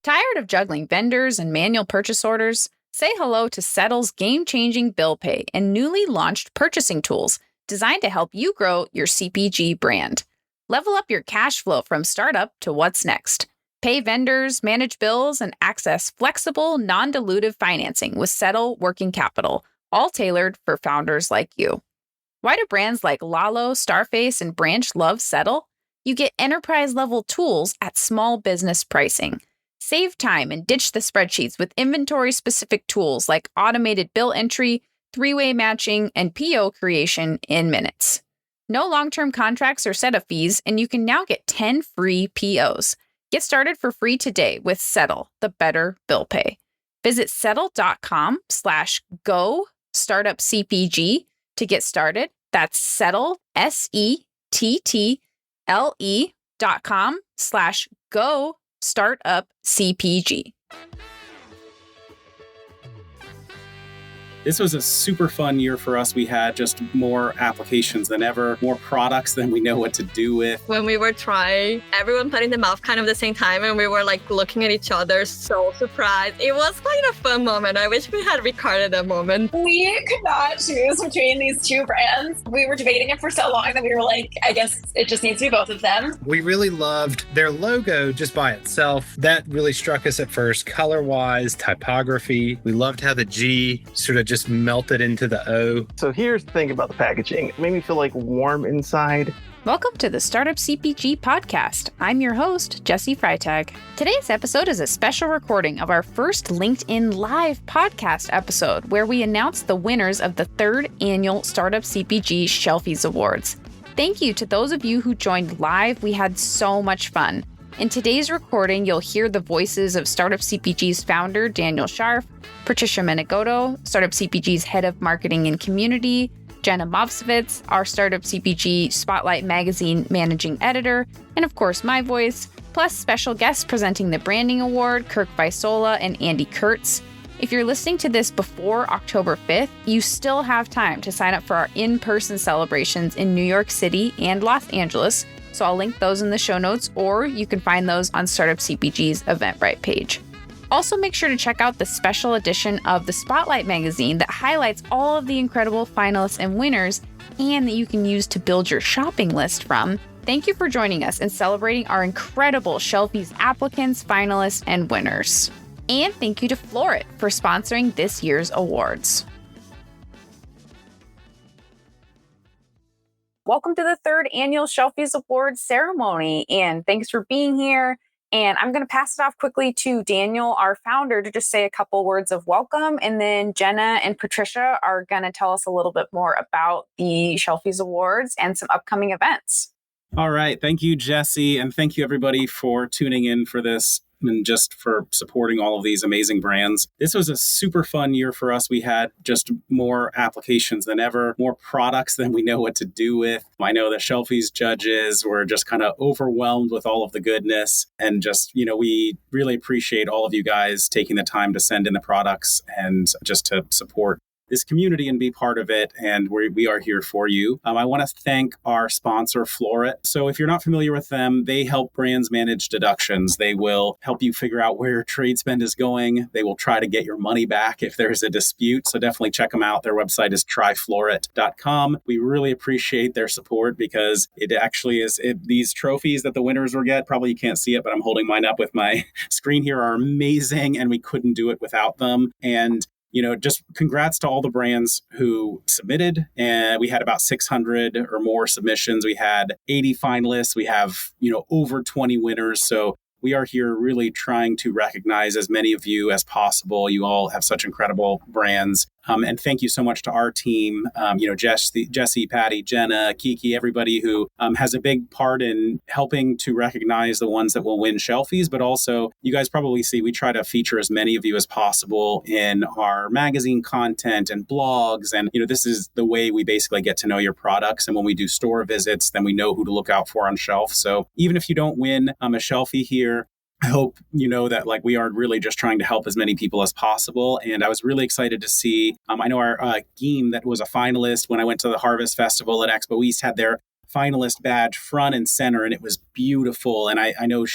Tired of juggling vendors and manual purchase orders? Say hello to Settle's game-changing bill pay and newly launched purchasing tools designed to help you grow your CPG brand. Level up your cash flow from startup to what's next. Pay vendors, manage bills, and access flexible, non-dilutive financing with Settle Working Capital, all tailored for founders like you. Why do brands like Lalo, Starface, and Branch love Settle? You get enterprise-level tools at small business pricing. Save time and ditch the spreadsheets with inventory-specific tools like automated bill entry, three-way matching, and PO creation in minutes. No long-term contracts or setup fees, and you can now get 10 free POs. Get started for free today with Settle, the better bill pay. Visit settle.com/go startup CPG to get started. That's Settle, SETTLE.com/go startup CPG. This was a super fun year for us. We had just more applications than ever, more products than we know what to do with. When we were trying, everyone put in the mouth kind of the same time, and we were like looking at each other, so surprised. It was quite a fun moment. I wish we had recorded that moment. We could not choose between these two brands. We were debating it for so long that we were like, I guess it just needs to be both of them. We really loved their logo just by itself. That really struck us at first, color-wise, typography. We loved how the G sort of just melted into the O. So here's the thing about the packaging. It made me feel like warm inside. Welcome to the Startup CPG Podcast. I'm your host, Jesse Freitag. Today's episode is a special recording of our first LinkedIn Live podcast episode, where we announce the winners of the third annual Startup CPG Shelfies Awards. Thank you to those of you who joined live. We had so much fun. In today's recording, you'll hear the voices of Startup CPG's founder, Daniel Scharf, Patricia Menegotto, Startup CPG's head of marketing and community, Jenna Movsovitz, our Startup CPG Spotlight magazine managing editor, and of course my voice, plus special guests presenting the branding award, Kirk Visola and Andy Kurtz. If you're listening to this before October 5th, you still have time to sign up for our in-person celebrations in New York City and Los Angeles, so I'll link those in the show notes, or you can find those on Startup CPG's Eventbrite page. Also, make sure to check out the special edition of the Spotlight magazine that highlights all of the incredible finalists and winners, and that you can use to build your shopping list from. Thank you for joining us and celebrating our incredible Shelfies applicants, finalists, and winners. And thank you to Florit for sponsoring this year's awards. Welcome to the third annual Shelfies Awards ceremony, and thanks for being here. And I'm going to pass it off quickly to Daniel, our founder, to just say a couple words of welcome. And then Jenna and Patricia are going to tell us a little bit more about the Shelfies Awards and some upcoming events. All right. Thank you, Jesse. And thank you, everybody, for tuning in for this and just for supporting all of these amazing brands. This was a super fun year for us. We had just more applications than ever, more products than we know what to do with. I know the Shelfies judges were just kind of overwhelmed with all of the goodness. And just, we really appreciate all of you guys taking the time to send in the products and just to support this community and be part of it. And we are here for you. I want to thank our sponsor, Florit. So if you're not familiar with them, they help brands manage deductions. They will help you figure out where your trade spend is going. They will try to get your money back if there's a dispute. So definitely check them out. Their website is tryflorit.com. We really appreciate their support because it actually is these trophies that the winners will get. Probably you can't see it, but I'm holding mine up with my screen here, are amazing, and we couldn't do it without them. And just congrats to all the brands who submitted. And we had about 600 or more submissions. We had 80 finalists. We have, over 20 winners. So we are here really trying to recognize as many of you as possible. You all have such incredible brands. And thank you so much to our team, Jesse, Patty, Jenna, Kiki, everybody who has a big part in helping to recognize the ones that will win Shelfies. But also, you guys probably see we try to feature as many of you as possible in our magazine content and blogs. And, this is the way we basically get to know your products. And when we do store visits, then we know who to look out for on shelf. So even if you don't win a Shelfie here, I hope you know that we are really just trying to help as many people as possible. And I was really excited to see, I know our team that was a finalist when I went to the Harvest Festival at Expo East had their finalist badge front and center, and it was beautiful. And I know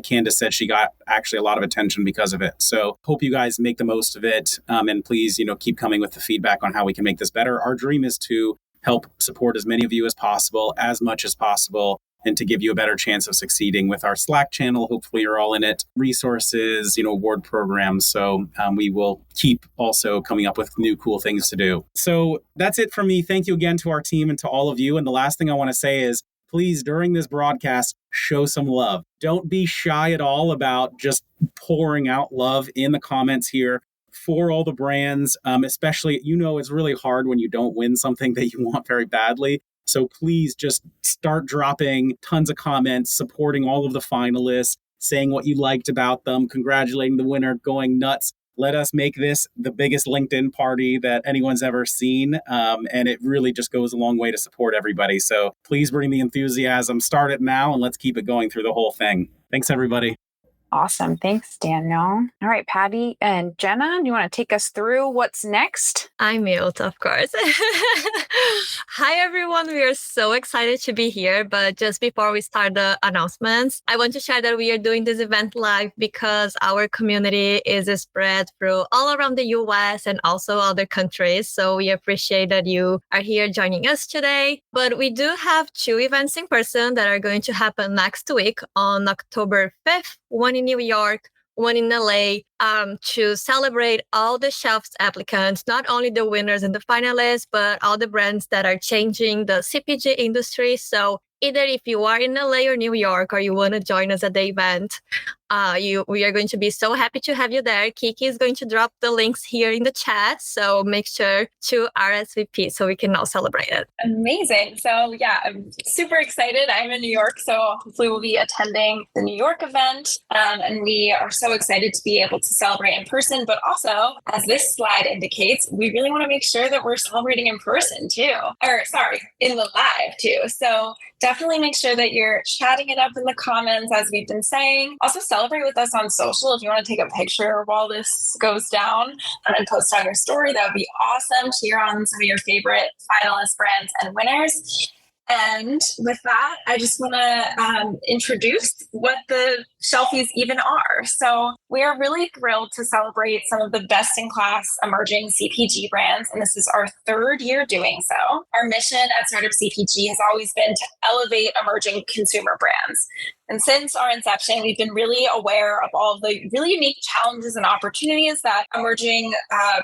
Candace said she got actually a lot of attention because of it. So hope you guys make the most of it. And please, keep coming with the feedback on how we can make this better. Our dream is to help support as many of you as possible, as much as possible, and to give you a better chance of succeeding with our Slack channel. Hopefully you're all in it. Resources, award programs. So we will keep also coming up with new cool things to do. So that's it for me. Thank you again to our team and to all of you. And the last thing I want to say is, please, during this broadcast, show some love. Don't be shy at all about just pouring out love in the comments here for all the brands, especially, it's really hard when you don't win something that you want very badly. So please just start dropping tons of comments, supporting all of the finalists, saying what you liked about them, congratulating the winner, going nuts. Let us make this the biggest LinkedIn party that anyone's ever seen. And it really just goes a long way to support everybody. So please bring the enthusiasm, start it now, and let's keep it going through the whole thing. Thanks, everybody. Awesome. Thanks, Daniel. All right, Patty and Jenna, do you want to take us through what's next? I'm mute, of course. Hi, everyone. We are so excited to be here. But just before we start the announcements, I want to share that we are doing this event live because our community is spread through all around the US and also other countries. So we appreciate that you are here joining us today. But we do have 2 events in person that are going to happen next week on October 5th, one in New York, one in LA, to celebrate all the Shelfies applicants, not only the winners and the finalists, but all the brands that are changing the CPG industry. So either if you are in LA or New York, or you want to join us at the event, we are going to be so happy to have you there. Kiki is going to drop the links here in the chat. So make sure to RSVP so we can all celebrate it. Amazing. So yeah, I'm super excited. I'm in New York, so hopefully we'll be attending the New York event. And we are so excited to be able to celebrate in person, but also, as this slide indicates, we really want to make sure that we're celebrating in person too, in the live too. So definitely make sure that you're chatting it up in the comments, as we've been saying. Also celebrate with us on social. If you want to take a picture while this goes down and post on your story, that would be awesome. Cheer on some of your favorite finalist brands and winners. And with that, I just want to introduce what the Shelfies even are. So we are really thrilled to celebrate some of the best-in-class emerging CPG brands, and this is our 3rd year doing so. Our mission at Startup CPG has always been to elevate emerging consumer brands. And since our inception, we've been really aware of all of the really unique challenges and opportunities that emerging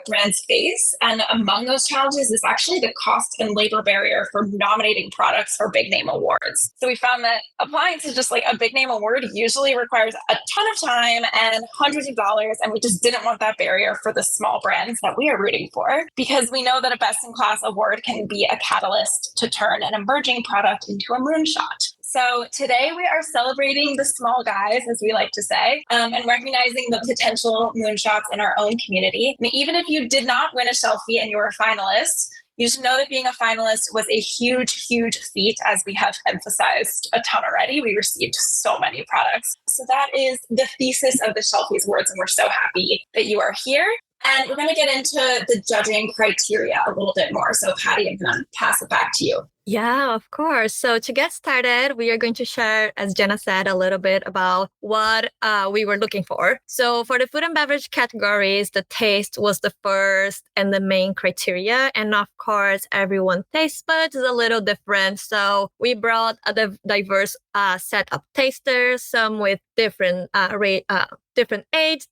brands face. And among those challenges is actually the cost and labor barrier for nominating products for big name awards. So we found that applying to just like a big name award usually requires a ton of time and hundreds of dollars. And we just didn't want that barrier for the small brands that we are rooting for, because we know that a best-in-class award can be a catalyst to turn an emerging product into a moonshot. So today we are celebrating the small guys, as we like to say, and recognizing the potential moonshots in our own community. And even if you did not win a Shelfie and you were a finalist, you should know that being a finalist was a huge, huge feat, as we have emphasized a ton already. We received so many products. So that is the thesis of the Shelfies Awards, and we're so happy that you are here. And we're going to get into the judging criteria a little bit more. So Patty, I'm going to pass it back to you. Yeah, of course. So to get started, we are going to share, as Jenna said, a little bit about what we were looking for. So for the food and beverage categories, the taste was the first and the main criteria. And of course, everyone's taste buds is a little different. So we brought a diverse set of tasters, some with different different age,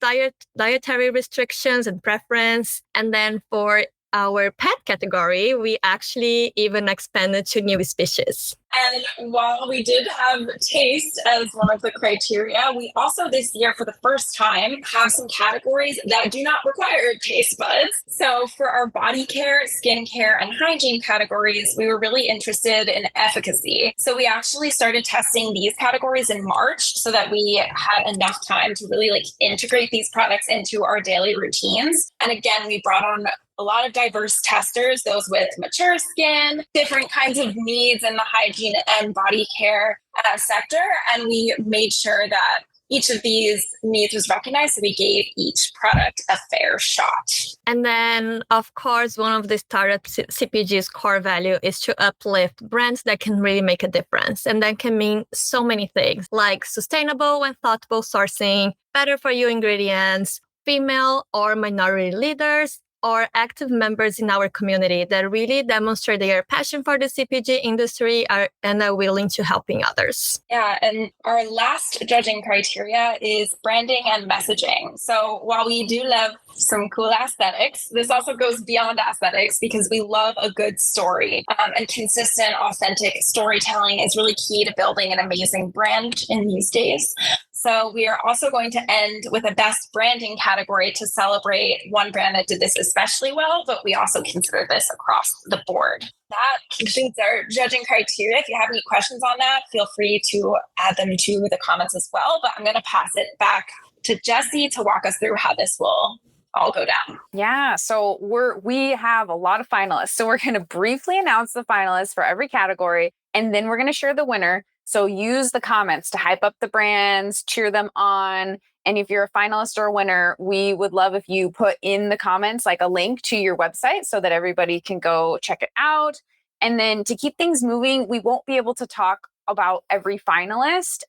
dietary restrictions and preference. And then for our pet category, we actually even expanded to new species. And while we did have taste as one of the criteria, we also this year, for the first time, have some categories that do not require taste buds. So for our body care, skin care, and hygiene categories, we were really interested in efficacy. So we actually started testing these categories in March so that we had enough time to really integrate these products into our daily routines. And again, we brought on a lot of diverse testers, those with mature skin, different kinds of needs in the hygiene and body care sector. And we made sure that each of these needs was recognized, so we gave each product a fair shot. And then, of course, one of the Startup CPG's core value is to uplift brands that can really make a difference. And that can mean so many things, like sustainable and thoughtful sourcing, better for you ingredients, female or minority leaders, or active members in our community that really demonstrate their passion for the CPG industry and are willing to helping others. Yeah, and our last judging criteria is branding and messaging. So while we do love some cool aesthetics, this also goes beyond aesthetics because we love a good story. And consistent, authentic storytelling is really key to building an amazing brand in these days. So we are also going to end with a best branding category to celebrate one brand that did this especially well, but we also consider this across the board. That concludes our judging criteria. If you have any questions on that, feel free to add them to the comments as well. But I'm going to pass it back to Jessie to walk us through how this will all go down. Yeah, so we have a lot of finalists. So we're going to briefly announce the finalists for every category, and then we're going to share the winner. So use the comments to hype up the brands, cheer them on. And if you're a finalist or a winner, we would love if you put in the comments like a link to your website so that everybody can go check it out. And then to keep things moving, we won't be able to talk about every finalist,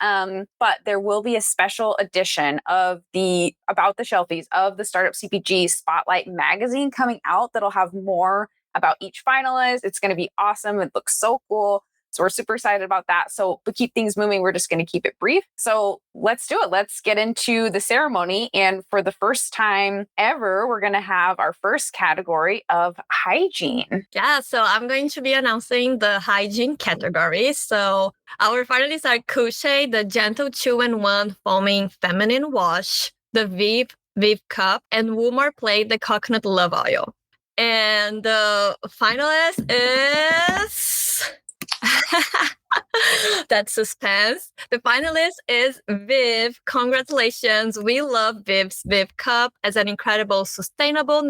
but there will be a special edition of about the Shelfies of the Startup CPG Spotlight magazine coming out that'll have more about each finalist. It's going to be awesome. It looks so cool. So we're super excited about that. So to keep things moving, we're just going to keep it brief. So let's do it. Let's get into the ceremony. And for the first time ever, we're going to have our first category of hygiene. Yeah, so I'm going to be announcing the hygiene category. So our finalists are Couche, the Gentle 2-in-1 Foaming Feminine Wash, the Viv Cup, and Woomar Plate, the Coconut Love Oil. And the finalist is... That's suspense. The finalist is Viv. Congratulations. We love Viv's Viv Cup as an incredible sustainable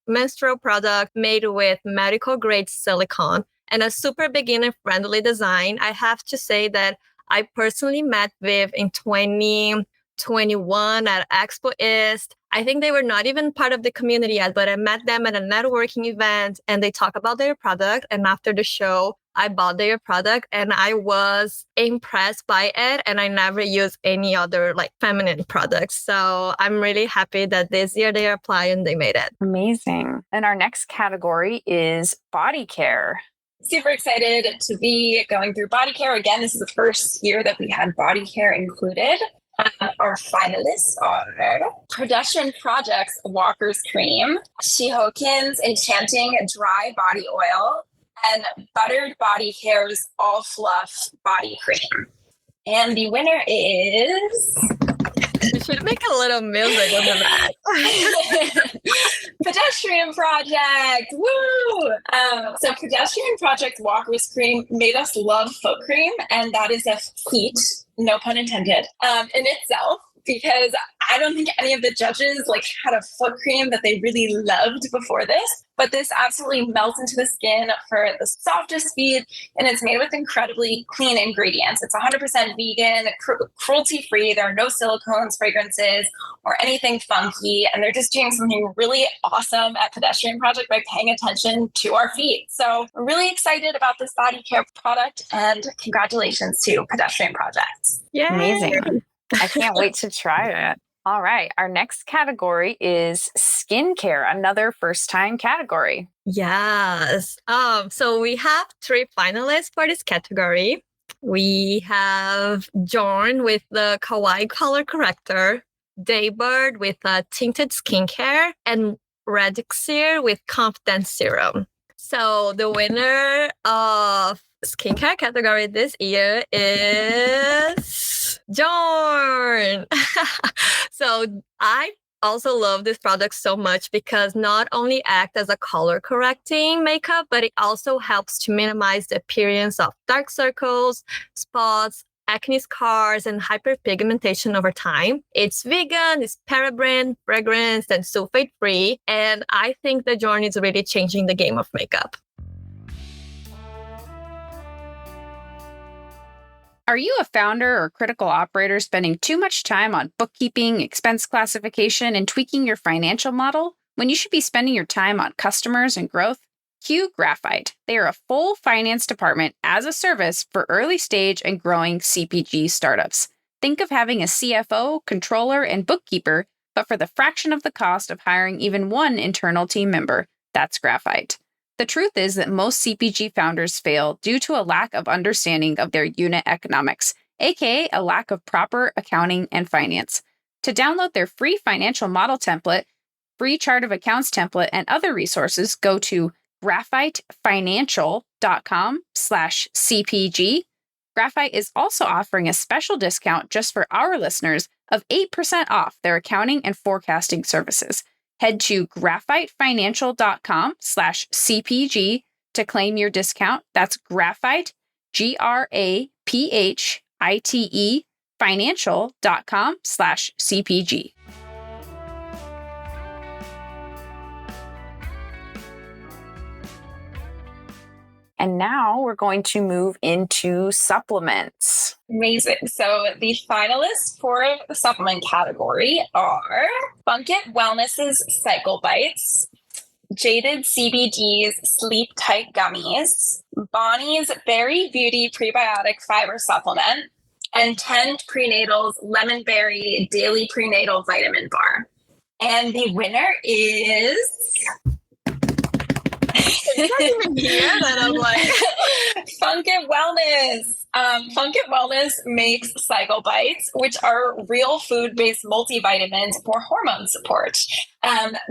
menstrual product made with medical grade silicone and a super beginner friendly design. I have to say that I personally met Viv in 2021 at Expo East. I think they were not even part of the community yet, but I met them at a networking event and they talk about their product. And after the show, I bought their product and I was impressed by it. And I never used any other like feminine products. So I'm really happy that this year they applied and they made it. Amazing. And our next category is body care. Super excited to be going through body care. Again, this is the first year that we had body care included. Our finalists are Pedestrian Project's Walker's Cream, Shihokin's Enchanting Dry Body Oil, and Buttered Body Care's All Fluff Body Cream. And the winner is... You should make a little music on the back. Pedestrian Project! Woo! So Pedestrian Project Walker's Cream made us love foot cream, and that is a feat, no pun intended, in itself, because I don't think any of the judges had a foot cream that they really loved before this. But this absolutely melts into the skin for the softest feet, and it's made with incredibly clean ingredients. It's 100% vegan, cruelty-free. There are no silicones, fragrances, or anything funky, and they're just doing something really awesome at Pedestrian Project by paying attention to our feet. So we're really excited about this body care product, and congratulations to Pedestrian Project. Yay! Amazing. I can't wait to try it. All right. Our next category is skincare, another first-time category. Yes. So we have 3 finalists for this category. We have Jorn with the Kawaii Color Corrector, Daybird with Tinted Skincare, and Redixir with Confidence Serum. So the winner of skincare category this year is Jorn. So I also love this product so much because not only act as a color correcting makeup, but it also helps to minimize the appearance of dark circles, spots, acne scars, and hyperpigmentation over time. It's vegan, it's paraben, fragrance, and sulfate free. And I think the Jorn is really changing the game of makeup. Are you a founder or critical operator spending too much time on bookkeeping, expense classification, and tweaking your financial model when you should be spending your time on customers and growth? Cue Graphite. They are a full finance department as a service for early stage and growing CPG startups. Think of having a CFO, controller, and bookkeeper, but for the fraction of the cost of hiring even one internal team member. That's Graphite. The truth is that most CPG founders fail due to a lack of understanding of their unit economics, aka a lack of proper accounting and finance. To download their free financial model template, free chart of accounts template, and other resources, go to graphitefinancial.com/CPG. Graphite is also offering a special discount just for our listeners of 8% off their accounting and forecasting services. Head to graphitefinancial.com/CPG to claim your discount. That's Graphite, GRAPHITE, financial.com/CPG. And now we're going to move into supplements. Amazing. So the finalists for the supplement category are Funk It Wellness's Cycle Bites, Jaded CBD's Sleep Tight Gummies, Bonnie's Berry Beauty Prebiotic Fiber Supplement, and Tend Prenatal's Lemon Berry Daily Prenatal Vitamin Bar. And the winner is... that I'm like Funk It Wellness. Funk It Wellness makes Cycle Bites, which are real food-based multivitamins for hormone support.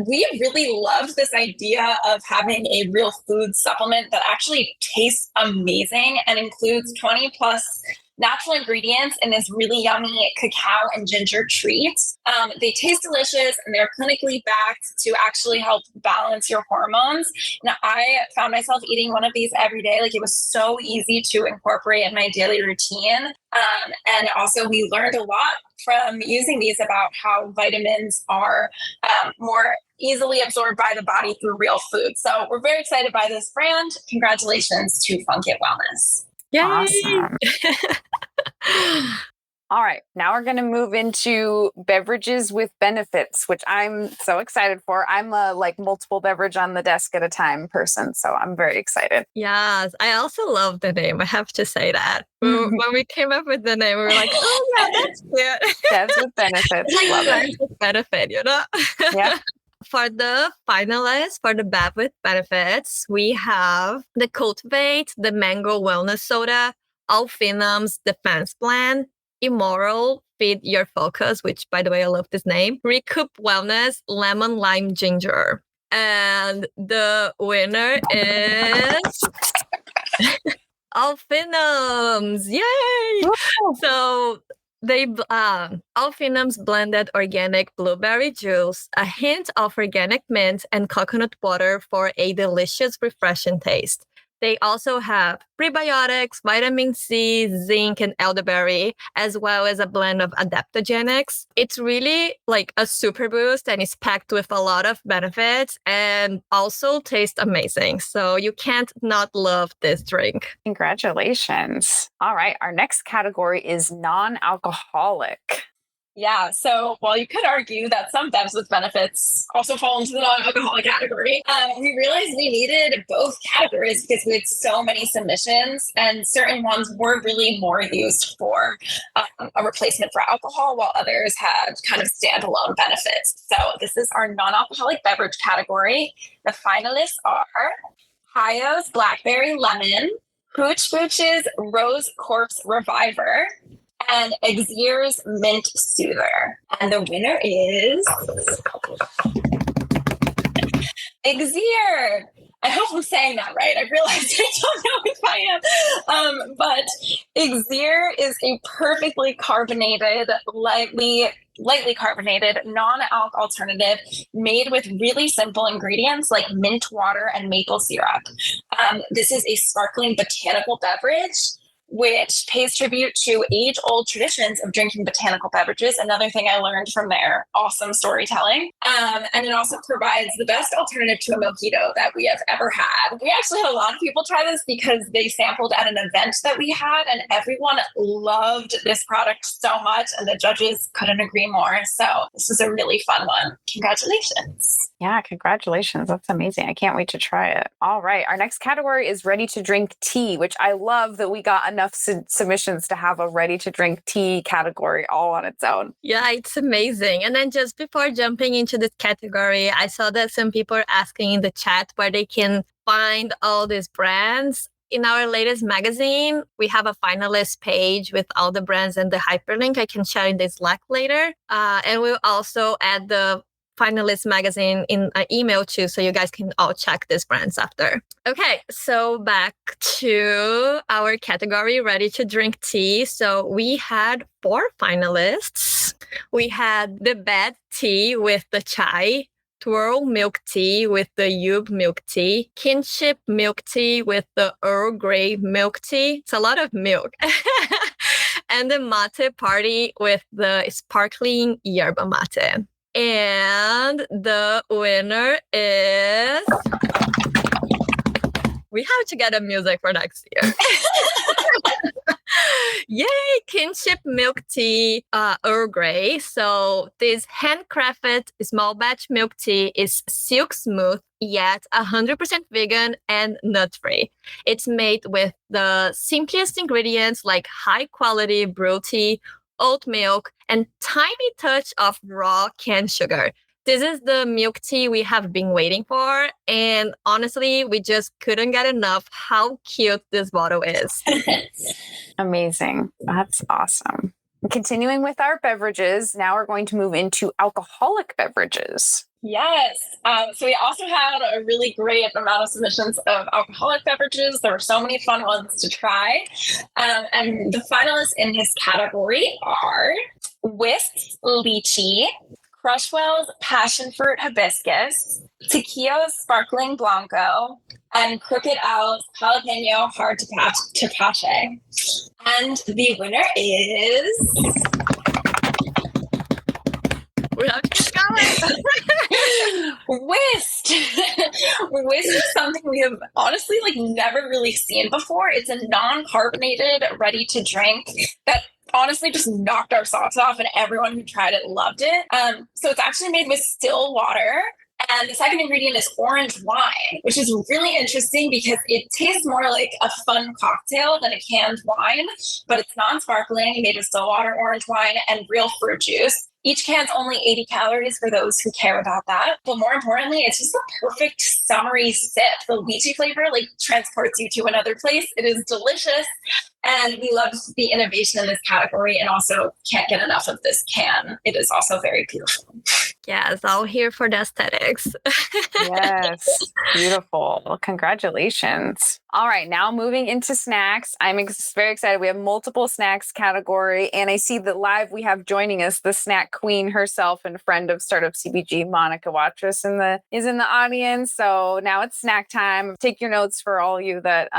We really love this idea of having a real food supplement that actually tastes amazing and includes 20 plus natural ingredients in this really yummy cacao and ginger treat. They taste delicious and they're clinically backed to actually help balance your hormones. Now, I found myself eating one of these every day. Like, it was so easy to incorporate in my daily routine. And also we learned a lot from using these about how vitamins are more easily absorbed by the body through real food. So we're very excited by this brand. Congratulations to Funk It Wellness. Yay! Awesome. All right, now we're going to move into beverages with benefits, which I'm so excited for. I'm a multiple beverage on the desk at a time person, so I'm very excited. Yes, I also love the name. I have to say that. When we came up with the name, we were like, oh yeah, that's cute. Bevs with benefits. Love it. With benefit, you know? Yeah. For the finalists, for the Bev with benefits, we have the Cultivate, the Mango Wellness Soda, Alphinum's Defense Plan, Immoral, Feed Your Focus, which, by the way, I love this name, Recoup Wellness, Lemon Lime Ginger. And the winner is Alphinum's. Yay! Woo! So they Alphinum's blended organic blueberry juice, a hint of organic mint, and coconut water for a delicious, refreshing taste. They also have prebiotics, vitamin C, zinc, and elderberry, as well as a blend of adaptogenics. It's really like a super boost, and it's packed with a lot of benefits and also tastes amazing. So you can't not love this drink. Congratulations. All right, our next category is non-alcoholic. Yeah, so while you could argue that some bevs with benefits also fall into the non-alcoholic category, we realized we needed both categories because we had so many submissions, and certain ones were really more used for a replacement for alcohol, while others had kind of standalone benefits. So this is our non-alcoholic beverage category. The finalists are Hayo's Blackberry Lemon, Pooch Pooch's Rose Corpse Reviver, and Exier's Mint Soother. And the winner is Exier. I hope I'm saying that right. I realized I don't know if I am. But Exier is a perfectly carbonated, lightly carbonated, non-alc alternative made with really simple ingredients like mint water and maple syrup. This is a sparkling botanical beverage which pays tribute to age-old traditions of drinking botanical beverages. Another thing I learned from their awesome storytelling. And it also provides the best alternative to a mojito that we have ever had. We actually had a lot of people try this because they sampled at an event that we had, and everyone loved this product so much, and the judges couldn't agree more. So this was a really fun one. Congratulations. Yeah, congratulations. That's amazing. I can't wait to try it. All right. Our next category is ready to drink tea, which I love that we got enough submissions to have a ready to drink tea category all on its own. Yeah, it's amazing. And then just before jumping into this category, I saw that some people are asking in the chat where they can find all these brands. In our latest magazine, we have a finalist page with all the brands and the hyperlink. I can share in the Slack later. And we'll also add the finalist magazine in an email too, so you guys can all check these brands after. Okay, so back to our category, ready to drink tea. So we had 4 finalists. We had the bad tea with the chai, twirl milk tea with the yub milk tea, kinship milk tea with the Earl Grey milk tea. It's a lot of milk. And the mate party with the sparkling yerba mate. And the winner is... We have to get a music for next year. Yay! Kinship milk tea, Earl Grey. So this handcrafted small batch milk tea is silk smooth, yet 100% vegan and nut-free. It's made with the simplest ingredients like high-quality brew tea, oat milk, and tiny touch of raw cane sugar. This is the milk tea we have been waiting for. And honestly, we just couldn't get enough how cute this bottle is. Amazing. That's awesome. Continuing with our beverages, now we're going to move into alcoholic beverages. Yes. So we also had a really great amount of submissions of alcoholic beverages. There were so many fun ones to try. And the finalists in this category are Whisk's Lychee, Crushwell's Passion Fruit Hibiscus, Tequila's Sparkling Blanco, and Crooked Owl's Jalapeno Hard Tepache. And the winner is... We have to keep going. Whist. Whist is something we have honestly never really seen before. It's a non-carbonated, ready-to-drink that honestly just knocked our socks off, and everyone who tried it loved it. So it's actually made with still water. And the second ingredient is orange wine, which is really interesting because it tastes more like a fun cocktail than a canned wine, but it's non-sparkling, made with still water, orange wine, and real fruit juice. Each can's only 80 calories for those who care about that. But more importantly, it's just a perfect summery sip. The lychee flavor transports you to another place. It is delicious. And we love the innovation in this category, and also can't get enough of this can. It is also very beautiful. Yes, all here for the aesthetics. Yes, beautiful. Congratulations. All right, now moving into snacks. I'm very excited. We have multiple snacks category, and I see that live we have joining us the snack queen herself and friend of Startup CPG, Monica Watrous, is in the audience. So now it's snack time. Take your notes for all you that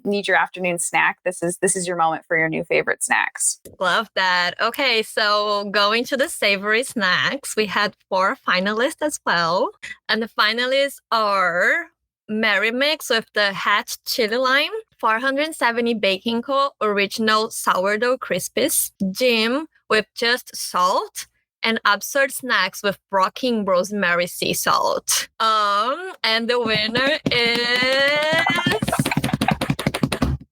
need your afternoon snack. This is your moment for your new favorite snacks. Love that. Okay, so going to the savory snacks, we had 4 finalists as well. And the finalists are Merry Mix with the hatch chili lime, 470 Baking Co. Original Sourdough Crispies, Jim with just salt, and Absurd Snacks with Rocking Rosemary Sea Salt. And the winner is...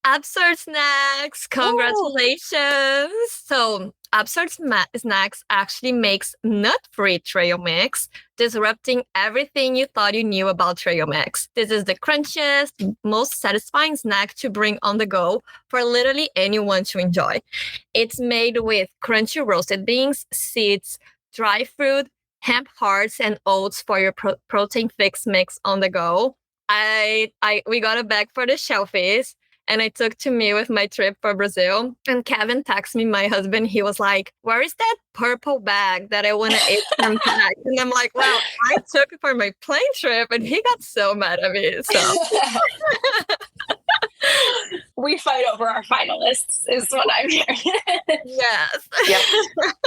Absurd Snacks. Congratulations. Ooh. So Absurd Snacks actually makes nut-free trail mix, disrupting everything you thought you knew about trail mix. This is the crunchiest, most satisfying snack to bring on the go for literally anyone to enjoy. It's made with crunchy roasted beans, seeds, dry fruit, hemp hearts, and oats for your protein fix mix on the go. We got a bag for the Shelfies, and I took to me with my trip for Brazil. And Kevin texted me, my husband. He was like, "Where is that purple bag that I want to eat some snacks?" And I'm like, "Well, I took it for my plane trip," and he got so mad at me. So we fight over our finalists is what I'm hearing. Yes.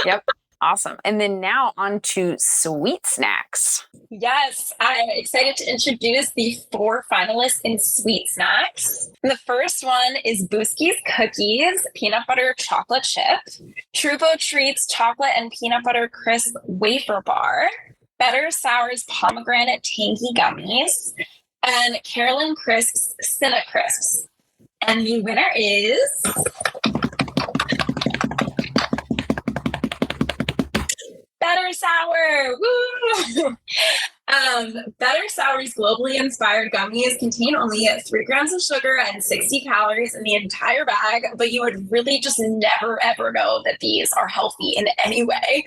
Yep. Awesome. And then now on to sweet snacks. Yes, I'm excited to introduce the 4 finalists in sweet snacks. The first one is Booskie's Cookies Peanut Butter Chocolate Chip, Trubo Treats Chocolate and Peanut Butter Crisp Wafer Bar, Better Sour's Pomegranate Tangy Gummies, and Carolyn Crisp's Cinna Crisps. And the winner is... Better Sour! Woo! Better Sour's globally inspired gummies contain only 3 grams of sugar and 60 calories in the entire bag, but you would really just never ever know that these are healthy in any way.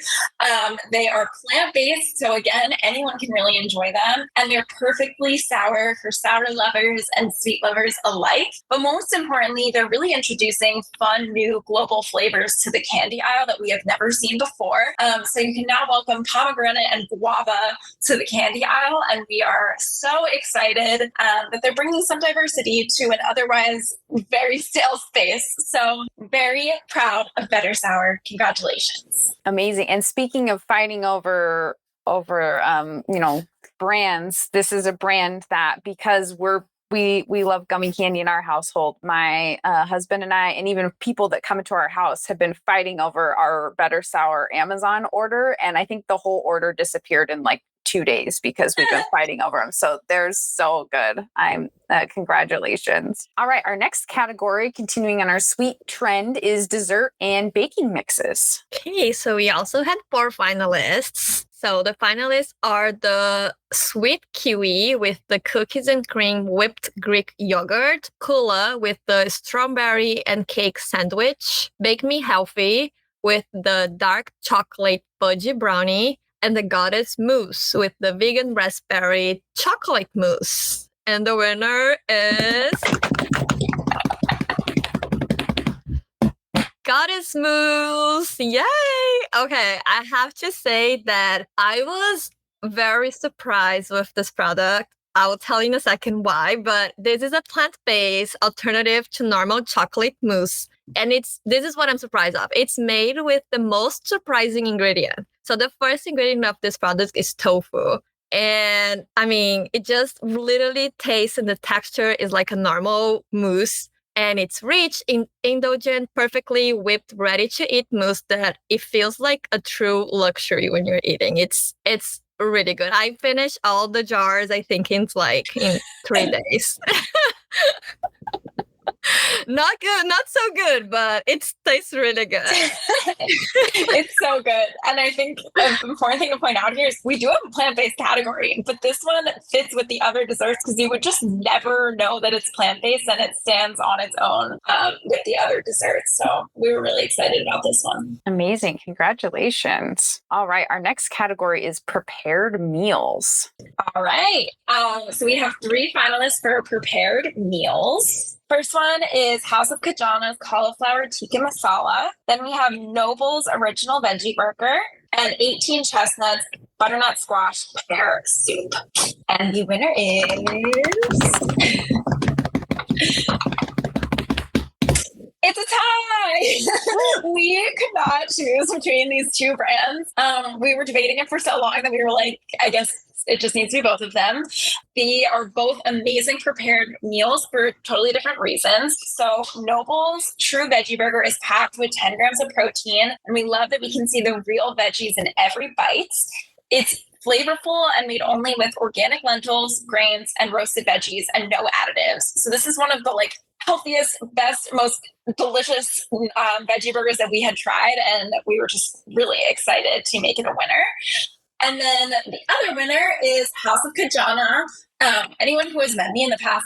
They are plant-based, so again, anyone can really enjoy them, and they're perfectly sour for sour lovers and sweet lovers alike. But most importantly, they're really introducing fun new global flavors to the candy aisle that we have never seen before. So you can now welcome pomegranate and guava to the candy aisle, and we are so excited that they're bringing some diversity to an otherwise very stale space. So very proud of Better Sour. Congratulations. Amazing. And speaking of fighting over brands, this is a brand that, because we love gummy candy in our household. My husband and I, and even people that come into our house, have been fighting over our Better Sour Amazon order. And I think the whole order disappeared in like 2 days because we've been fighting over them. So they're so good. Congratulations. All right. Our next category, continuing on our sweet trend, is dessert and baking mixes. Okay, so we also had 4 finalists. So the finalists are the sweet kiwi with the cookies and cream whipped Greek yogurt, Kula with the strawberry and cake sandwich, Bake Me Healthy with the dark chocolate fudgy brownie, and the Goddess Mousse with the vegan raspberry chocolate mousse. And the winner is Goddess Mousse. Yay! Okay, I have to say that I was very surprised with this product. I will tell you in a second why, but this is a plant-based alternative to normal chocolate mousse. And this is what I'm surprised of. It's made with the most surprising ingredient. So the first ingredient of this product is tofu. And I mean, it just literally tastes, and the texture is like a normal mousse. And it's rich in indulgent, perfectly whipped, ready-to-eat mousse that it feels like a true luxury when you're eating. It's really good. I finished all the jars, I think, in 3 days. Not good, not so good, but it tastes really good. It's so good. And I think the important thing to point out here is we do have a plant-based category, but this one fits with the other desserts because you would just never know that it's plant-based, and it stands on its own with the other desserts. So we were really excited about this one. Amazing. Congratulations. All right. Our next category is prepared meals. All right. So we have 3 finalists for prepared meals. First one is House of Kajana's cauliflower tikka masala. Then we have Noble's original veggie burger and 18 Chestnuts butternut squash pear soup. And the winner is... It's a tie! We could not choose between these 2 brands. We were debating it for so long that we were like, I guess it just needs to be both of them. They are both amazing prepared meals for totally different reasons. So Noble's True Veggie Burger is packed with 10 grams of protein, and we love that we can see the real veggies in every bite. It's flavorful and made only with organic lentils, grains, and roasted veggies, and no additives. So this is one of the healthiest, best, most delicious veggie burgers that we had tried, and we were just really excited to make it a winner. And then the other winner is House of Kajana. Anyone who has met me in the past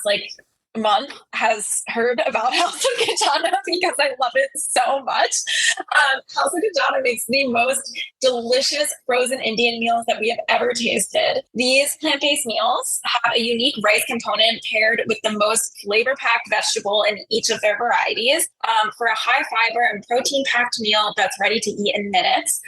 month has heard about House of Kajana because I love it so much. House of Kajana makes the most delicious frozen Indian meals that we have ever tasted. These plant-based meals have a unique rice component paired with the most flavor-packed vegetable in each of their varieties for a high fiber and protein-packed meal that's ready to eat in minutes.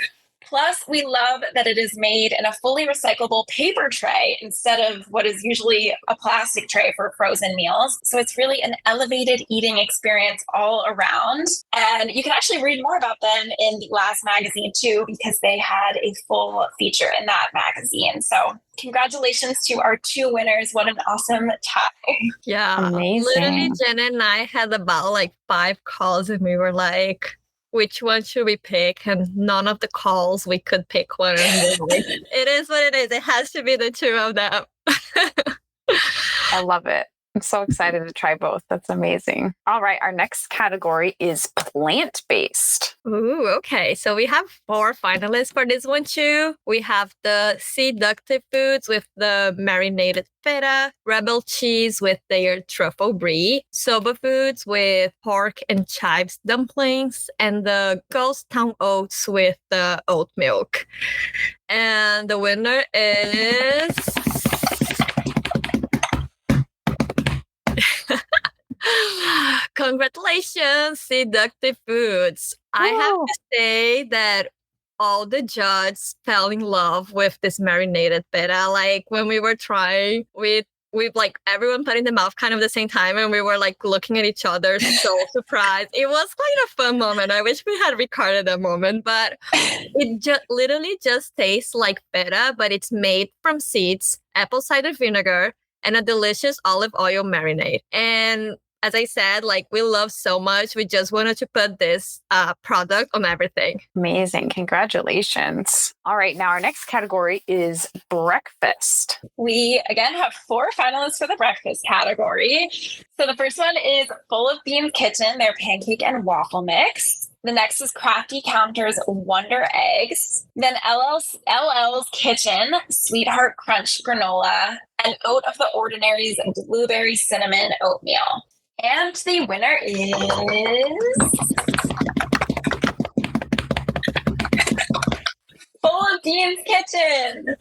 Plus, we love that it is made in a fully recyclable paper tray instead of what is usually a plastic tray for frozen meals. So it's really an elevated eating experience all around. And you can actually read more about them in the last magazine too, because they had a full feature in that magazine. So congratulations to our 2 winners. What an awesome tie. Yeah. Amazing. Literally, Jenna and I had about like 5 calls and we were like, which one should we pick? And none of the calls we could pick one. And we were like, it is what it is. It has to be the 2 of them. I love it. I'm so excited to try both. That's amazing. All right. Our next category is plant-based. Ooh, okay. So we have 4 finalists for this one too. We have the seductive foods with the marinated feta, rebel cheese with their truffle brie, soba foods with pork and chives dumplings, and the ghost town oats with the oat milk. And the winner is congratulations, seductive foods. I have to say that all the judges fell in love with this marinated feta. Like when we were trying, we like everyone put in the mouth kind of the same time, and we were like looking at each other so surprised. It was quite a fun moment. I wish we had recorded that moment, but it literally just tastes like feta, but it's made from seeds, apple cider vinegar, and a delicious olive oil marinade. And as I said, like we love so much. We just wanted to put this product on everything. Amazing. Congratulations. All right. Now our next category is breakfast. We again have 4 finalists for the breakfast category. So the first one is Full of Beans Kitchen, their pancake and waffle mix. The next is Crafty Counter's Wonder Eggs. Then LL's Kitchen, Sweetheart Crunch Granola, and Oat of the Ordinary's Blueberry Cinnamon Oatmeal. And the winner is Full of Beans Kitchen.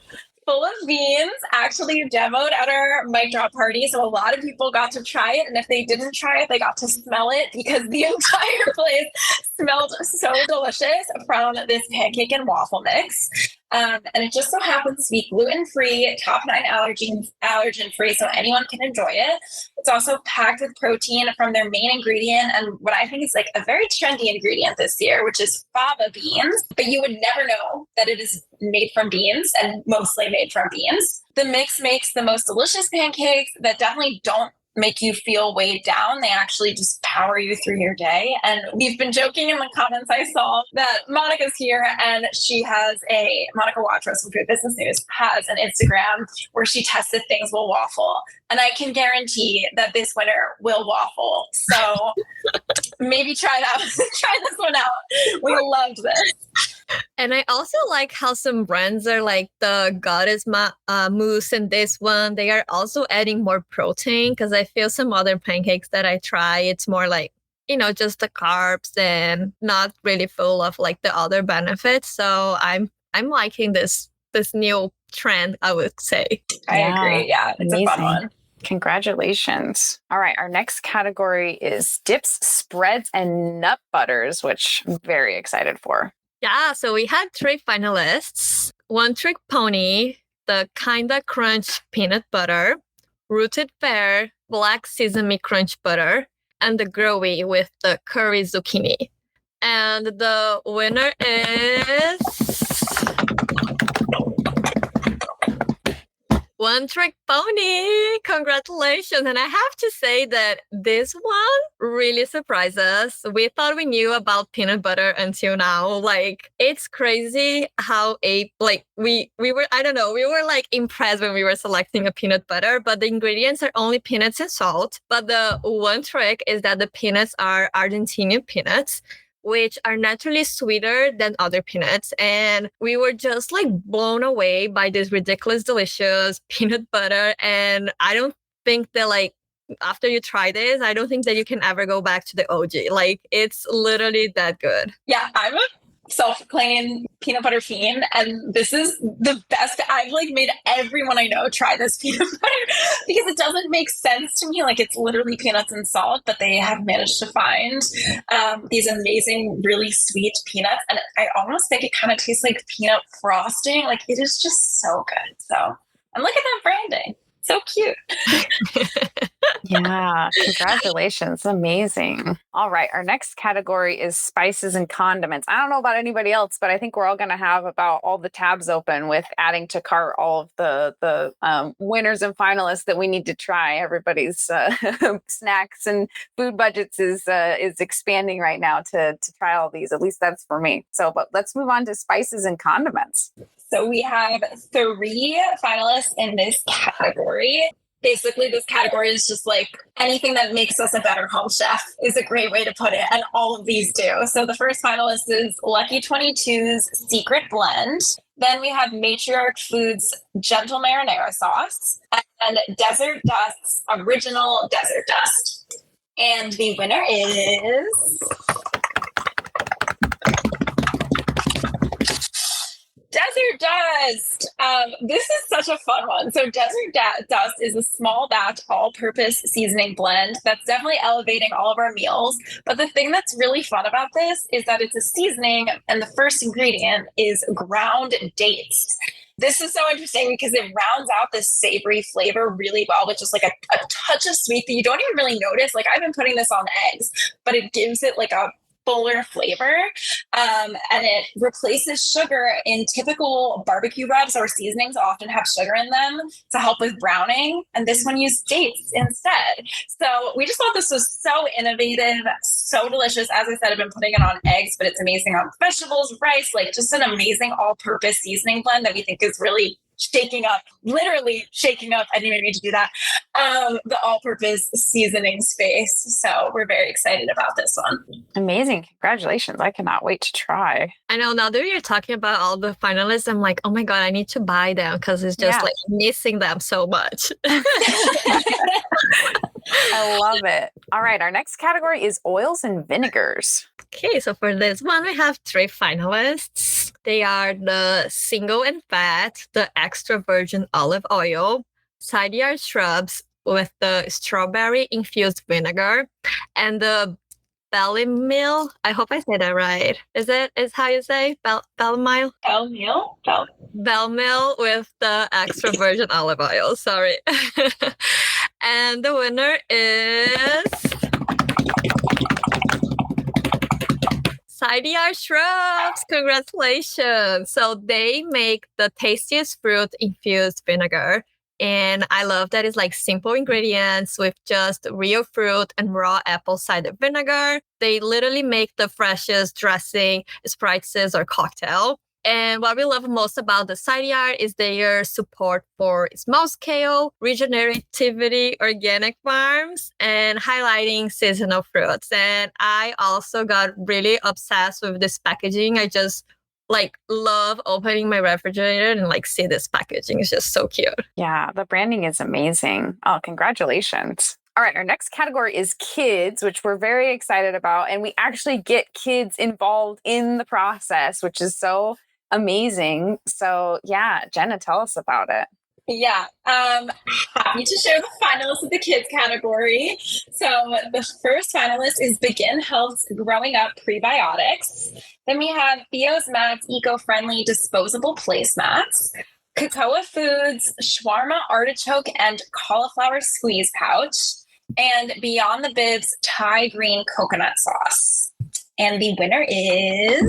Full of Beans actually demoed at our mic drop party, so a lot of people got to try it, and if they didn't try it, they got to smell it because the entire place smelled so delicious from this pancake and waffle mix. And it just so happens to be gluten-free, top 9 allergen-free, so anyone can enjoy it. It's also packed with protein from their main ingredient, and what I think is like a very trendy ingredient this year, which is fava beans. But you would never know that it is made from beans and mostly made from beans. The mix makes the most delicious pancakes that definitely don't make you feel weighed down. They actually just power you through your day. And we've been joking in the comments I saw that Monica's here, and Monica Watros from Food Business News has an Instagram where she tested things will waffle. And I can guarantee that this winner will waffle. So maybe try this one out. We loved this. And I also like how some brands are like the Goddess Mousse and this one. They are also adding more protein, because I feel some other pancakes that I try, it's more like, just the carbs and not really full of like the other benefits. So I'm liking this new trend, I would say. I agree. Yeah, it's amazing. A fun one. Congratulations. All right. Our next category is dips, spreads, and nut butters, which I'm very excited for. Yeah, so we had 3 finalists. One Trick Pony, the Kinda Crunch Peanut Butter, Rooted Pear, Black Sesame Crunch Butter, and the Growy with the Curry Zucchini. And the winner is One Trick Pony. Congratulations. And I have to say that this one really surprised us. We thought we knew about peanut butter until now. Like, it's crazy how we were like impressed when we were selecting a peanut butter, but the ingredients are only peanuts and salt. But the one trick is that the peanuts are Argentinian peanuts, which are naturally sweeter than other peanuts. And we were just like blown away by this ridiculous, delicious peanut butter. And I don't think that like, after you try this, I don't think that you can ever go back to the OG. Like, it's literally that good. Yeah, I'm self-proclaimed peanut butter fiend, and this is the best. I've like made everyone I know try this peanut butter because it doesn't make sense to me. Like, it's literally peanuts and salt, but they have managed to find these amazing, really sweet peanuts, and I almost think it kind of tastes like peanut frosting. Like, it is just so good. So, and look at that branding. So cute. Yeah, congratulations. Amazing. All right. Our next category is spices and condiments. I don't know about anybody else, but I think we're all going to have about all the tabs open with adding to cart all of the winners and finalists that we need to try. Everybody's snacks and food budgets is expanding right now to try all these. At least that's for me. So, but let's move on to spices and condiments. So we have 3 finalists in this category. Basically, this category is just like anything that makes us a better home chef is a great way to put it. And all of these do. So the first finalist is Lucky 22's Secret Blend. Then we have Matriarch Foods Gentle Marinara Sauce and Desert Dust's Original Desert Dust. And the winner is Desert Dust. This is such a fun one. So Desert Dust is a small batch all-purpose seasoning blend that's definitely elevating all of our meals. But the thing that's really fun about this is that it's a seasoning, and the first ingredient is ground dates. This is so interesting because it rounds out this savory flavor really well with just like a touch of sweet that you don't even really notice. Like, I've been putting this on eggs, but it gives it like a fuller flavor, and it replaces sugar. In typical barbecue rubs or seasonings often have sugar in them to help with browning, and this one used dates instead. So we just thought this was so innovative, so delicious. As I said, I've been putting it on eggs, but it's amazing on vegetables, rice, like just an amazing all-purpose seasoning blend that we think is really literally shaking up, I didn't even mean to do that, the all-purpose seasoning space. So we're very excited about this one. Amazing. Congratulations. I cannot wait to try. I know, now that you're talking about all the finalists, I'm like, oh my God, I need to buy them because it's just like missing them so much. I love it. All right. Our next category is oils and vinegars. Okay, so for this one, we have 3 finalists. They are the single and fat, the extra virgin olive oil, side yard shrubs with the strawberry infused vinegar, and the Bellemil. I hope I say that right. Is how you say Bellemil? Bellemil with the extra virgin olive oil. Sorry. And the winner is Side Yard Shrubs. Congratulations. So they make the tastiest fruit infused vinegar. And I love that it's like simple ingredients with just real fruit and raw apple cider vinegar. They literally make the freshest dressing, spritzes, or cocktail. And what we love most about the Side Yard is their support for small-scale, regenerativity, organic farms, and highlighting seasonal fruits. And I also got really obsessed with this packaging. I just love opening my refrigerator and see this packaging. It's just so cute. Yeah, the branding is amazing. Oh, congratulations. All right, our next category is kids, which we're very excited about. And we actually get kids involved in the process, which is so amazing. So yeah, Jenna, tell us about it. Yeah, happy to share the finalists of the kids category. So the first finalist is Begin Health's Growing Up Prebiotics. Then we have Theo's Mats Eco-Friendly Disposable Placemats, Cocoa Foods Shawarma Artichoke and Cauliflower Squeeze Pouch, and Beyond the Bibs Thai Green Coconut Sauce. And the winner is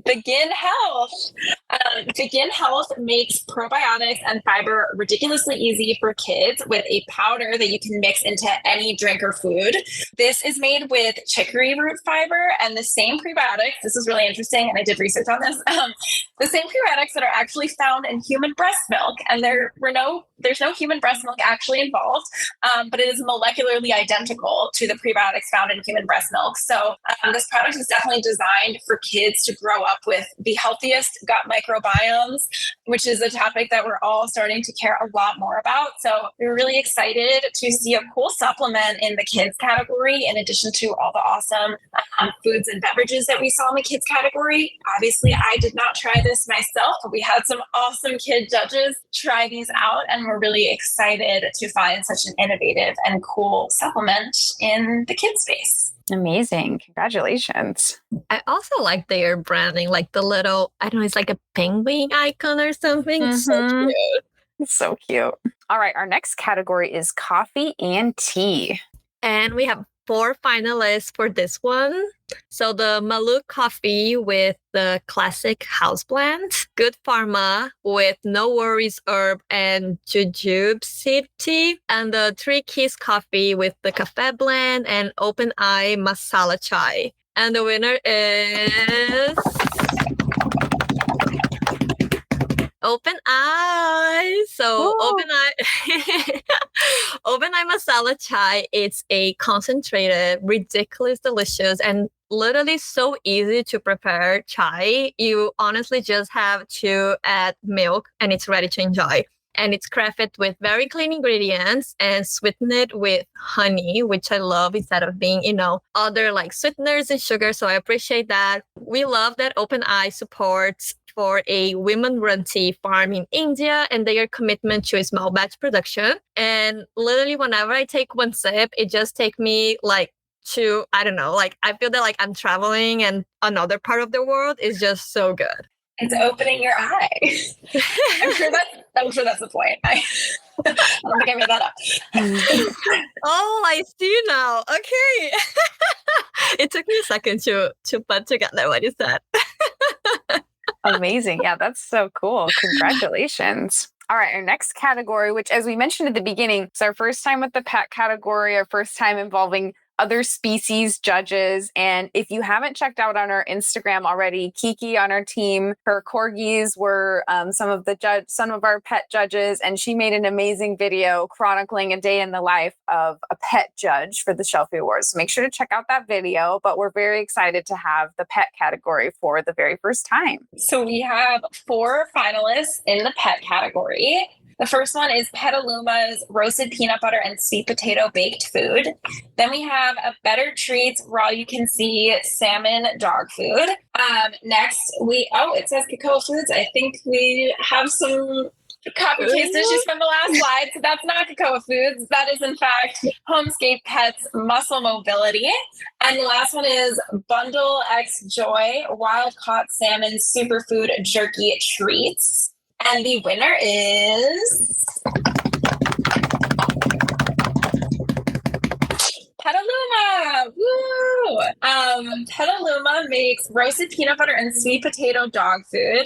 Begin Health. Begin Health makes probiotics and fiber ridiculously easy for kids with a powder that you can mix into any drink or food. This is made with chicory root fiber and the same prebiotics. This is really interesting, and I did research on this. The same prebiotics that are actually found in human breast milk, and there's no human breast milk actually involved, but it is molecularly identical to the prebiotics found in human breast milk. So this product is definitely designed for kids to grow up with the healthiest gut microbiome microbiomes, which is a topic that we're all starting to care a lot more about. So we're really excited to see a cool supplement in the kids category, in addition to all the awesome foods and beverages that we saw in the kids category. Obviously, I did not try this myself, but we had some awesome kid judges try these out, and we're really excited to find such an innovative and cool supplement in the kids space. Amazing. Congratulations. I also like their branding, like the little, I don't know, it's like a penguin icon or something. It's so Mhm. cute. It's so cute. All right. Our next category is coffee and tea. And we have 4 finalists for this one. So the Maluk coffee with the classic house blend, Good Pharma with No Worries herb and jujube seed tea, and the Three Keys coffee with the cafe blend and Open Eye masala chai. And the winner is Open Eye. So Ooh. Open Eye Open Eye masala chai, it's a concentrated, ridiculous delicious and literally so easy to prepare chai. You honestly just have to add milk and it's ready to enjoy. And it's crafted with very clean ingredients and sweetened with honey, which I love instead of being, other like sweeteners and sugar. So I appreciate that. We love that Open Eye supports for a women-run tea farm in India and their commitment to a small batch production. And literally whenever I take one sip, it just takes me like to, I don't know, like I feel that like I'm traveling and another part of the world is just so good. It's opening your eyes. I'm sure that's the point. I don't think I made that up. Oh, I see now. Okay. It took me a second to put together what you said. Amazing. Yeah, that's so cool. Congratulations. All right, our next category, which as we mentioned at the beginning, it's our first time with the pet category, our first time involving other species judges. And if you haven't checked out on our Instagram already, Kiki on our team, her corgis were some of our pet judges, and she made an amazing video chronicling a day in the life of a pet judge for the Shelfie Awards. So make sure to check out that video. But we're very excited to have the pet category for the very first time. So we have 4 finalists in the pet category. The first one is Petaluma's roasted peanut butter and sweet potato baked food. Then we have a Better Treats raw you can see salmon dog food. Next, it says Cacao Foods. I think we have some copy paste issues from the last slide. So that's not Cacao Foods. That is in fact Homescape Pets Muscle Mobility. And the last one is Bundle X Joy wild caught salmon superfood jerky treats. And the winner is Petaluma. Woo! Petaluma makes roasted peanut butter and sweet potato dog food,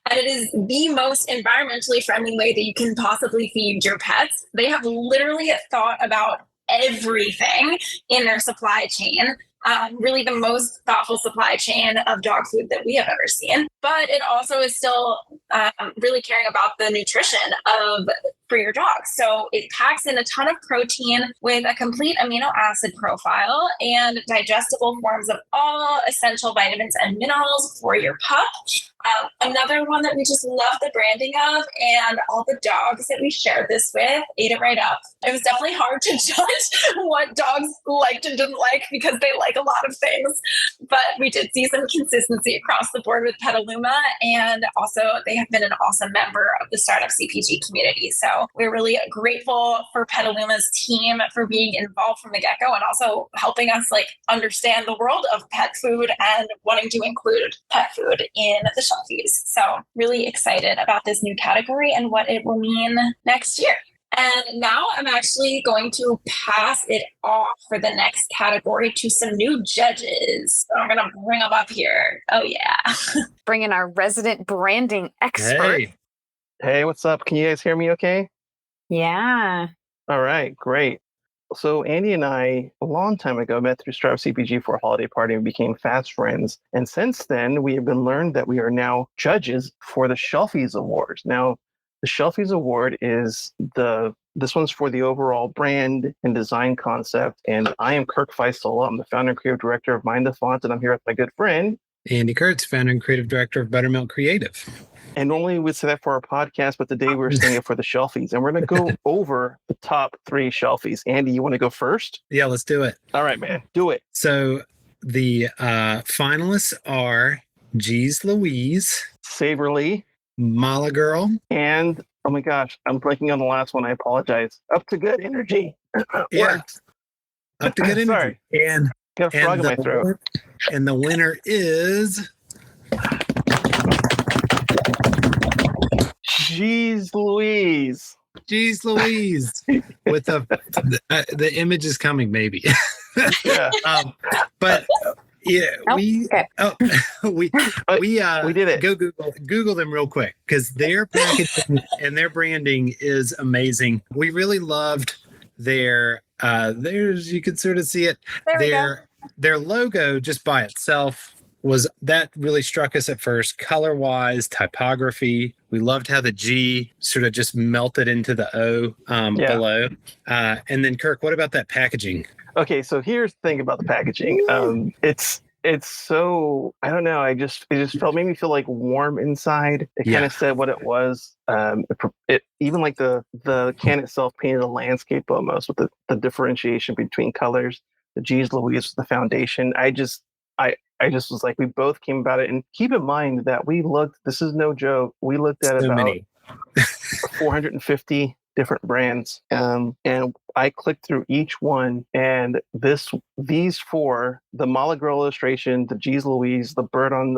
and it is the most environmentally friendly way that you can possibly feed your pets. They have literally thought about everything in their supply chain. Really the most thoughtful supply chain of dog food that we have ever seen. But it also is still really caring about the nutrition for your dog. So it packs in a ton of protein with a complete amino acid profile and digestible forms of all essential vitamins and minerals for your pup. Another one that we just love the branding of, and all the dogs that we shared this with ate it right up. It was definitely hard to judge what dogs liked and didn't like because they like a lot of things, but we did see some consistency across the board with Petaluma, and also they have been an awesome member of the Startup CPG community. So we're really grateful for Petaluma's team for being involved from the get-go and also helping us understand the world of pet food and wanting to include pet food in the Shelfies. So really excited about this new category and what it will mean next year. And now I'm actually going to pass it off for the next category to some new judges. So I'm going to bring them up here. Oh, yeah. Bring in our resident branding expert. Hey, what's up? Can you guys hear me okay? Yeah. All right, great. So Andy and I, a long time ago, met through Startup CPG for a holiday party and became fast friends. And since then, we have been learned that we are now judges for the Shelfies Awards. Now, the Shelfies Award is this one's for the overall brand and design concept. And I am Kirk Feistel. I'm the founder and creative director of Mind the Font, and I'm here with my good friend Andy Kurtz, founder and creative director of Buttermilk Creative. And normally we'd say that for our podcast, but today we're saying it for the Shelfies. And we're going to go over the top 3 Shelfies. Andy, you want to go first? Yeah, let's do it. All right, man. Do it. So the finalists are Geez Louise, Saverly, Mala Girl, and oh my gosh, I'm blanking on the last one. I apologize. Up to Good Energy. Yeah. Works. Up to Good Energy. Sorry. And Got a frog in my throat. And the winner is Jeez Louise. Geez Louise. With the image is coming, maybe. Yeah. But yeah, we did it. Go Google them real quick because their packaging and their branding is amazing. We really loved there's you could sort of see it. Their logo just by itself that really struck us at first. Color wise, typography. We loved how the G sort of just melted into the O below. And then Kirk, what about that packaging? Okay, so here's the thing about the packaging. It's so, I don't know. It just made me feel like warm inside. It kind of said what it was. It even like the can itself painted a landscape almost with the differentiation between colors. The Geez Louise was the foundation. I just was like, we both came about it. And keep in mind that this is no joke. We looked at about 450 different brands. And I clicked through each one, and these 4, the Mala Girl illustration, the Geez Louise, the bird on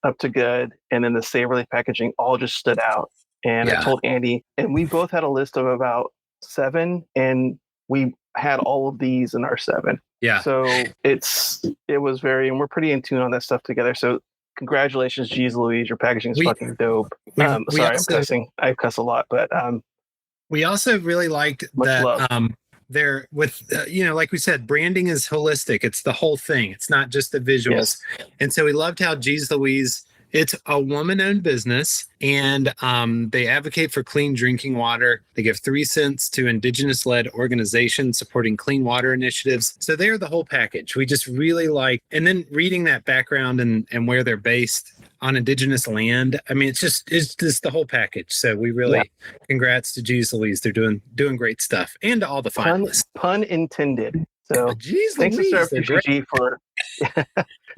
Up to Good, and then the Saverly packaging all just stood out. And I told Andy, and we both had a list of about 7, and we had all of these in our 7. Yeah. So it was and we're pretty in tune on that stuff together. So congratulations, Geez Louise, your packaging is fucking dope. I'm cussing. I cuss a lot, but we also really liked that there with like we said, branding is holistic. It's the whole thing. It's not just the visuals. Yes. And so we loved how Geez Louise, it's a woman-owned business, and they advocate for clean drinking water. They give 3 cents to Indigenous-led organizations supporting clean water initiatives. So they're the whole package. We just really like, and then reading that background and where they're based on Indigenous land. I mean, it's just the whole package. So we really, congrats to Geez Louise. They're doing great stuff, and to all the finalists. Pun intended. So thanks to Startup CPG for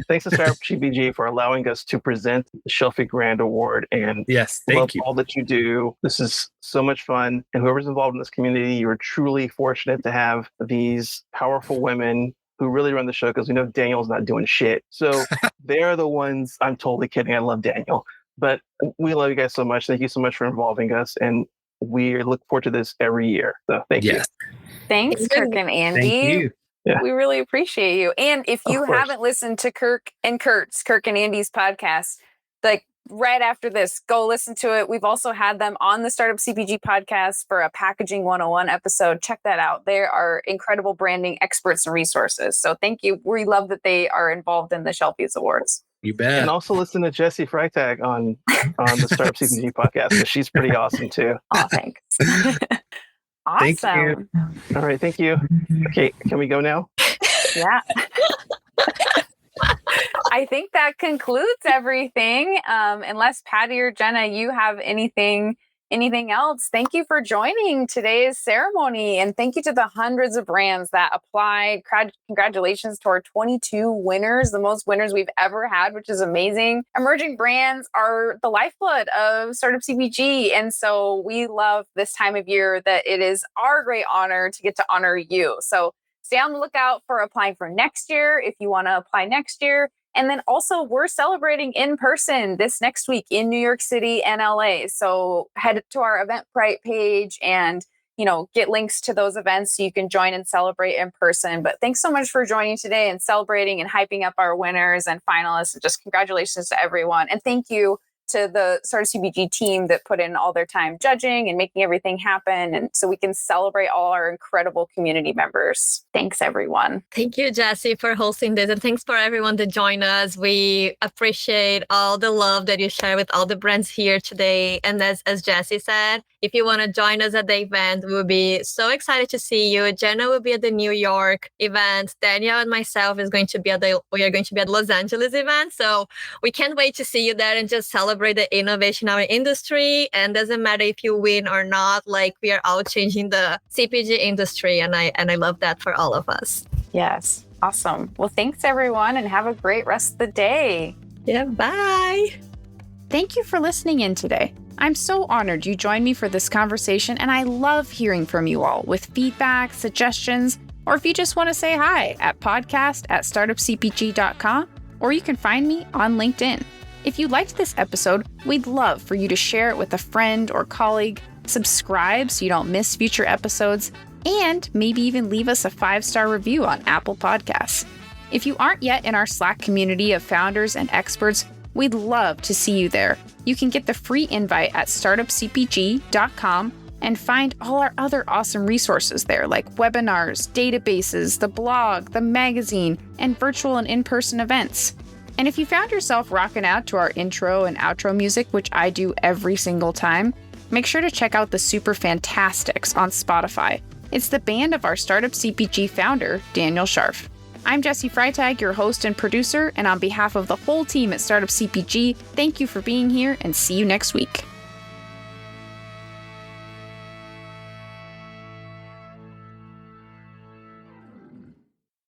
thanks to Startup CPG for allowing us to present the Shelfie Grand Award. And thank you all that you do. This is so much fun. And whoever's involved in this community, you are truly fortunate to have these powerful women who really run the show, because we know Daniel's not doing shit. So they're the ones. I'm totally kidding. I love Daniel, but we love you guys so much. Thank you so much for involving us, and we look forward to this every year. So thank you. Thanks, Kirk and Andy. Thank you. Yeah. We really appreciate you. And if you haven't listened to Kirk and Andy's podcast, like right after this, go listen to it. We've also had them on the Startup CPG podcast for a Packaging 101 episode. Check that out. They are incredible branding experts and resources. So thank you. We love that they are involved in the Shelfies Awards. You bet. And also listen to Jessie Freitag on the Startup CPG podcast, because she's pretty awesome too. Oh, thanks. Awesome. Thank you. All right. Thank you. Okay. Can we go now? Yeah. I think that concludes everything. Unless Patty or Jenna, you have anything else. Thank you for joining today's ceremony. And thank you to the hundreds of brands that applied. Congratulations to our 22 winners, the most winners we've ever had, which is amazing. Emerging brands are the lifeblood of Startup CPG. And so we love this time of year that it is our great honor to get to honor you. So stay on the lookout for applying for next year if you want to apply next year. And then also we're celebrating in person this next week in New York City and LA. So head to our Eventbrite page and, get links to those events so you can join and celebrate in person. But thanks so much for joining today and celebrating and hyping up our winners and finalists. And just congratulations to everyone. And thank you to the Startup CPG team that put in all their time judging and making everything happen. And so we can celebrate all our incredible community members. Thanks, everyone. Thank you, Jessie, for hosting this. And thanks for everyone to join us. We appreciate all the love that you share with all the brands here today. And as Jessie said, if you want to join us at the event, we will be so excited to see you. Jenna will be at the New York event. Daniel and myself we are going to be at the Los Angeles event. So we can't wait to see you there and just celebrate celebrate the innovation in our industry. And doesn't matter if you win or not, like we are all changing the CPG industry. And I love that for all of us. Yes. Awesome. Well, thanks everyone and have a great rest of the day. Yeah, bye. Thank you for listening in today. I'm so honored you joined me for this conversation, and I love hearing from you all with feedback, suggestions, or if you just want to say hi at podcast@startupcpg.com, or you can find me on LinkedIn. If you liked this episode, we'd love for you to share it with a friend or colleague, subscribe so you don't miss future episodes, and maybe even leave us a 5-star review on Apple Podcasts. If you aren't yet in our Slack community of founders and experts, we'd love to see you there. You can get the free invite at startupcpg.com and find all our other awesome resources there, like webinars, databases, the blog, the magazine, and virtual and in-person events. And if you found yourself rocking out to our intro and outro music, which I do every single time, make sure to check out the Super Fantastics on Spotify. It's the band of our Startup CPG founder, Daniel Scharf. I'm Jessie Freitag, your host and producer, and on behalf of the whole team at Startup CPG, thank you for being here and see you next week.